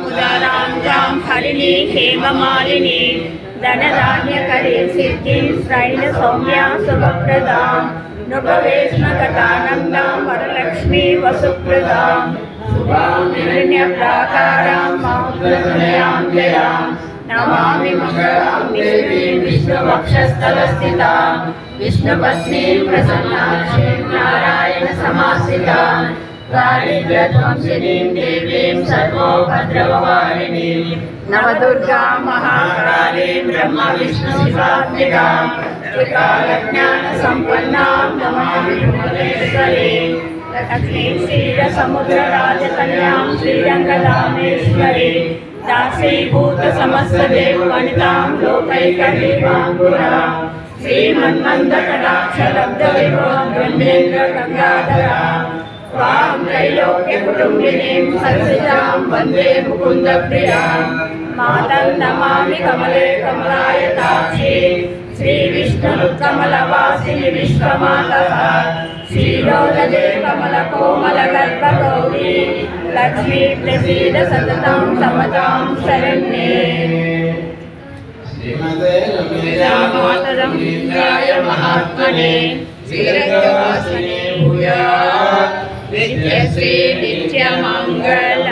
उदारां हरिणी हेममालिनी धनधान्यकरी सिद्धिं श्रैण सौम्या शुभप्रदां नृपवेश्मकटानन्दां वरलक्ष्मी वसुप्रदां शुभां हिरण्यप्राकारां मातृतनयां जयां नमामि मंगलां देवीं विष्णुवक्षस्थलस्थितां विष्णुपत्नीं प्रसन्नाक्षीं नारायण समाश्रितां दारिद्र्यध्वंसिनीं देवीं सर्वोपद्रववारिणीं नवदुर्गा महाकालीं ब्रह्म विष्णु शिवात्मिकां त्रिकालज्ञानसम्पन्नां नमामि भुवनेश्वरीं लक्ष्मीं क्षीरसमुद्रराजकन्यां श्रीरङ्गधामेश्वरीं दासीभूतसमस्तदेववनितां लोकैकदीपां पुरां श्रीमन्मन्दकटाक्षलब्धविभवां ब्रह्मेन्द्रगङ्गाधरां त्वां त्रैलोक्यकुटुम्बिनीं संस्थितां वन्दे मुकुन्दप्रियां मातं नमामि कमले कमलायताक्षीं श्रीविष्णुकमलवासिनि विश्वमातः श्रीलोलजे कमलकोमलगर्भगौरी लक्ष्मी प्रसीद सततं समतां शरण्ये मातरं इंद्राय महात्मने श्रीरङ्गवासिने भूयात् नित्यश्री नित्यमङ्गल